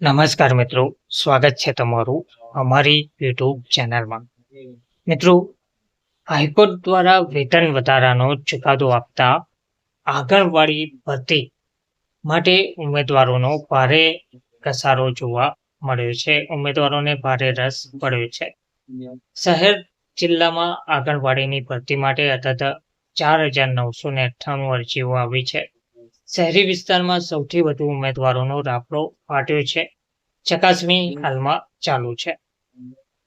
નમસ્કાર મિત્રો, સ્વાગત છે તમારું અમારી યુટ્યુબ ચેનલમાં. મિત્રો, હાઈકોર્ટ દ્વારા વેતન વધારાનો ચુકાદો આપતા આંગણવાડી ભરતી માટે ઉમેદવારોનો ભારે ઘસારો જોવા મળ્યો છે. ઉમેદવારોને ભારે રસ પડ્યો છે. શહેર જિલ્લામાં આંગણવાડીની ભરતી માટે અધધ 4,998 અરજીઓ આવી છે. શહેરી વિસ્તારમાં સૌથી વધુ ઉમેદવારોનો રાફડો ફાટ્યો છે. ચકાસણી હાલમાં ચાલુ છે.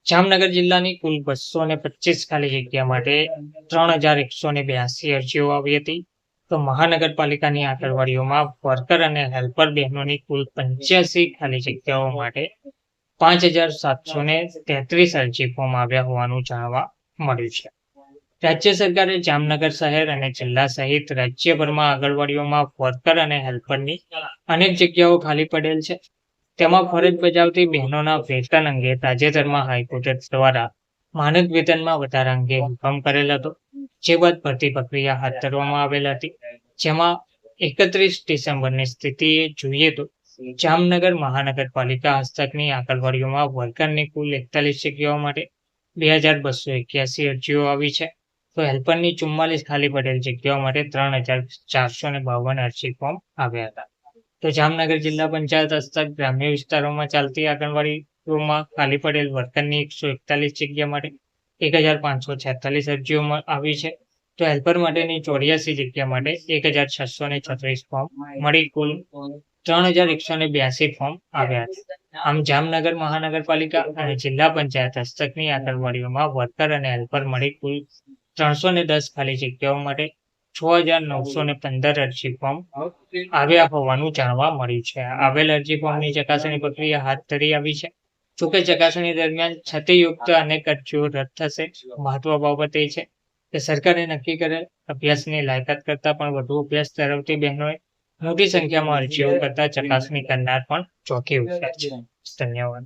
જામનગર જિલ્લાની કુલ 225 ખાલી જગ્યા માટે 3,182 અરજીઓ આવી હતી. તો મહાનગરપાલિકાની આંગણવાડીઓમાં વર્કર અને હેલ્પર બહેનોની કુલ 85 ખાલી જગ્યાઓ માટે 5,733 અરજી ફોર્મ આવ્યા હોવાનું જાણવા મળ્યું છે. રાજ્ય સરકારે જામનગર શહેર અને જિલ્લા સહિત રાજ્યભરમાં આંગણવાડીઓમાં વર્કર અને હેલ્પરની અનેક જગ્યાઓ ખાલી પડેલ છે. તેમાં ફરજ બજાવતી બહેનોના વેતન અંગે તાજેતરમાં હાઈકોર્ટ દ્વારા માનદ વેતનમાં વધારા અંગે હુકમ કરેલ હતો. જે બાદ ભરતી પ્રક્રિયા હાથ ધરવામાં આવેલ હતી. જેમાં 31 ડિસેમ્બરની સ્થિતિએ જોઈએ તો જામનગર મહાનગરપાલિકા હસ્તકની આંગણવાડીઓમાં વર્કરની કુલ 41 જગ્યાઓ માટે 2,281 અરજીઓ આવી છે. તો હેલ્પરની 44 ખાલી પડેલ જગ્યાઓ માટે 3,452 અરજી ફોર્મ આવ્યા હતા. તો જામનગર જિલ્લા પંચાયત હસ્તક ગ્રામ્ય વિસ્તારોમાં ચાલતી આંગણવાડીઓમાં ખાલી પડેલ વર્કરની 141 જગ્યા માટે 1,546 અરજીઓ આવી છે. તો હેલ્પર માટેની 84 જગ્યા માટે 1,636 ફોર્મ મળી કુલ 3,182 ફોર્મ આવ્યા હતા. આમ જામનગર મહાનગરપાલિકા અને જિલ્લા પંચાયત હસ્તકની આંગણવાડીઓમાં વર્કર અને હેલ્પર મળી કુલ 310 ખાલી જગ્યાઓ માટે 6,915 અરજી ફોર્મ આવ્યા હોવાનું જાણવા મળ્યું છે. આવેલ અરજી ફોર્મની ચકાસણી પ્રક્રિયા હાથ ધરી આવી છે. જોકે ચકાસણી દરમિયાન છતીયુક્ત અનેક અરજીઓ રદ થશે. મહત્વ બાબત એ છે કે સરકારે નક્કી કરેલ અભ્યાસની લાયકાત કરતાં પણ વધુ અભ્યાસ ધરાવતી બહેનોએ મોટી સંખ્યામાં અરજીઓ કરતા ચકાસણી કરનાર પણ ચોંકી ઉઠ્યા છે. ધન્યવાદ.